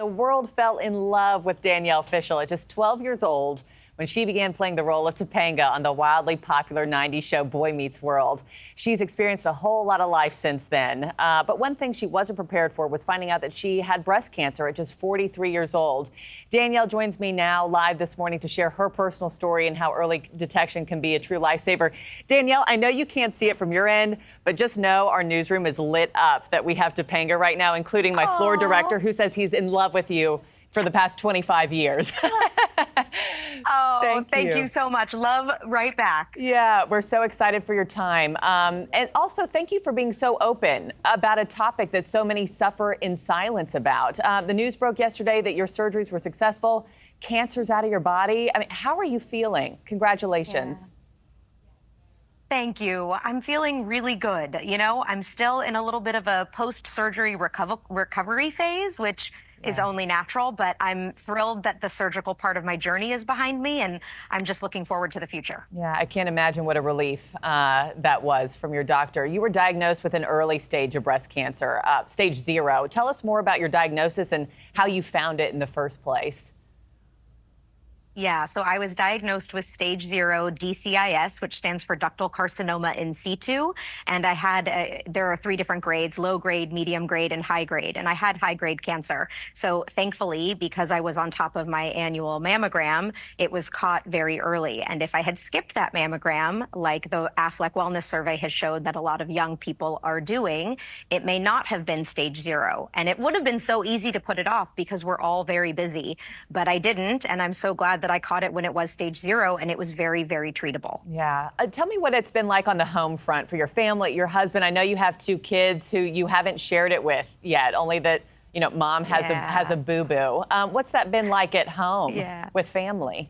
world fell in love with Danielle Fishel at just 12 years old when she began playing the role of Topanga on the wildly popular 90s show Boy Meets World. She's experienced a whole lot of life since then. But one thing she wasn't prepared for was finding out that she had breast cancer at just 43 years old. Danielle joins me now live this morning to share her personal story and how early detection can be a true lifesaver. Danielle, I know you can't see it from your end, but just know our newsroom is lit up that we have Topanga right now, including my floor director who says he's in love with you for the past 25 years. Oh, thank you so much. Love right back. Yeah, we're so excited for your time. And also, thank you for being so open about a topic that so many suffer in silence about. The news broke yesterday that your surgeries were successful. Cancer's out of your body. I mean, how are you feeling? Congratulations. Thank you. I'm feeling really good. You know, I'm still in a little bit of a post-surgery recovery phase, which is only natural, but I'm thrilled that the surgical part of my journey is behind me, and I'm just looking forward to the future. Yeah, I can't imagine what a relief that was from your doctor. You were diagnosed with an early stage of breast cancer, stage 0. Tell us more about your diagnosis and how you found it in the first place. Yeah, so I was diagnosed with stage 0 DCIS, which stands for ductal carcinoma in situ. And I had, there are 3 different grades: low grade, medium grade, and high grade. And I had high grade cancer. So thankfully, because I was on top of my annual mammogram, it was caught very early. And if I had skipped that mammogram, like the Affleck Wellness Survey has showed that a lot of young people are doing, it may not have been stage 0. And it would have been so easy to put it off because we're all very busy. But I didn't, and I'm so glad that I caught it when it was stage 0, and it was very, very treatable. Yeah. Tell me what it's been like on the home front for your family, your husband. I know you have 2 kids who you haven't shared it with yet, only that, you know, mom has a boo-boo. What's that been like at home with family?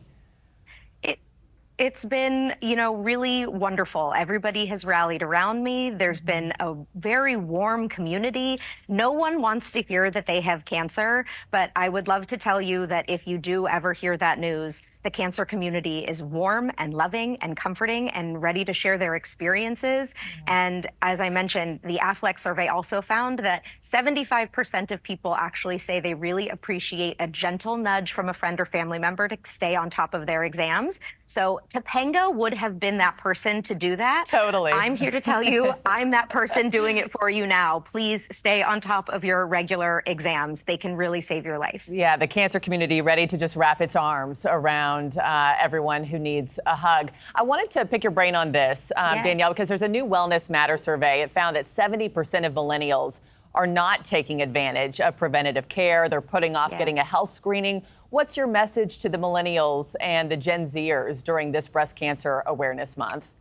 It's been, you know, really wonderful. Everybody has rallied around me. There's been a very warm community. No one wants to hear that they have cancer, but I would love to tell you that if you do ever hear that news, the cancer community is warm and loving and comforting and ready to share their experiences. And as I mentioned, the Affleck survey also found that 75% of people actually say they really appreciate a gentle nudge from a friend or family member to stay on top of their exams. So Topanga would have been that person to do that. Totally. I'm here to tell you, I'm that person doing it for you now. Please stay on top of your regular exams. They can really save your life. Yeah, the cancer community ready to just wrap its arms around everyone who needs a hug. I wanted to pick your brain on this, Danielle, because there's a new Wellness Matter survey. It found that 70% of millennials are not taking advantage of preventative care. They're putting off getting a health screening. What's your message to the millennials and the Gen Zers during this Breast Cancer Awareness Month?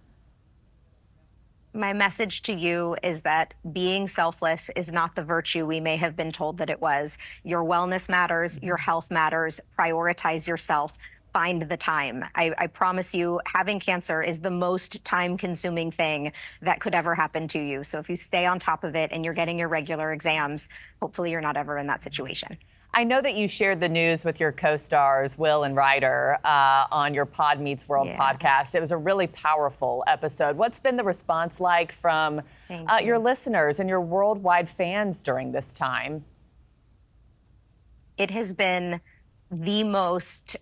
My message to you is that being selfless is not the virtue we may have been told that it was. Your wellness matters, your health matters. Prioritize yourself. Find the time. I promise you, having cancer is the most time-consuming thing that could ever happen to you. So if you stay on top of it and you're getting your regular exams, hopefully you're not ever in that situation. I know that you shared the news with your co-stars, Will and Ryder, on your Pod Meets World podcast. It was a really powerful episode. What's been the response like from your listeners and your worldwide fans during this time? It has been the most,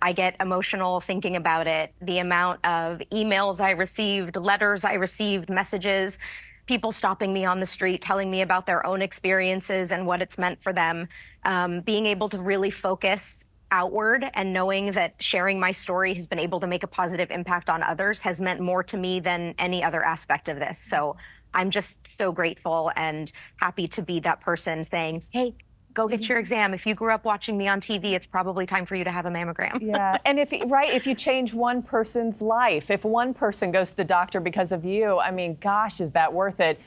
I get emotional thinking about it. The amount of emails I received, letters I received, messages, people stopping me on the street, telling me about their own experiences and what it's meant for them. Being able to really focus outward and knowing that sharing my story has been able to make a positive impact on others has meant more to me than any other aspect of this. So I'm just so grateful and happy to be that person saying, hey, go get your exam. If you grew up watching me on TV, it's probably time for you to have a mammogram. Yeah, and if you change one person's life, if one person goes to the doctor because of you, I mean, gosh, is that worth it?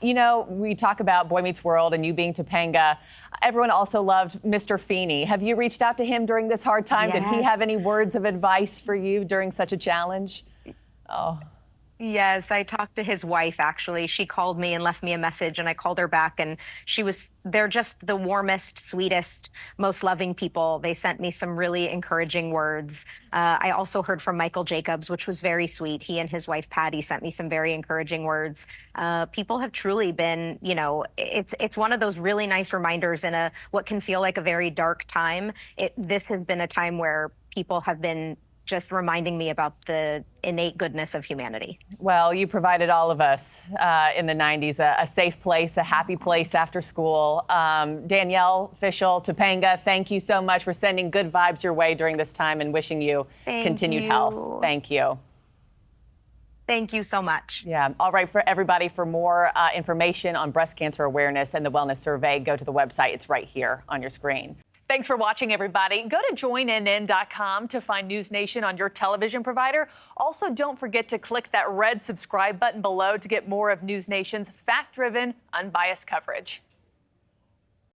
You know, we talk about Boy Meets World and you being Topanga. Everyone also loved Mr. Feeney. Have you reached out to him during this hard time? Did he have any words of advice for you during such a challenge? Oh. Yes, I talked to his wife actually. She called me and left me a message, and I called her back, and they're just the warmest, sweetest, most loving people. They sent me some really encouraging words. I also heard from Michael Jacobs, which was very sweet. He and his wife Patty sent me some very encouraging words. People have truly been, it's one of those really nice reminders in what can feel like a very dark time. This has been a time where people have been just reminding me about the innate goodness of humanity. Well, you provided all of us in the 90s a safe place, a happy place after school. Danielle Fishel, Topanga, thank you so much for sending good vibes your way during this time and wishing you continued health. Thank you. Thank you so much. Yeah. All right. For everybody, for more information on breast cancer awareness and the wellness survey, go to the website. It's right here on your screen. Thanks for watching, everybody. Go to joinnn.com to find NewsNation on your television provider. Also, don't forget to click that red subscribe button below to get more of NewsNation's fact-driven, unbiased coverage.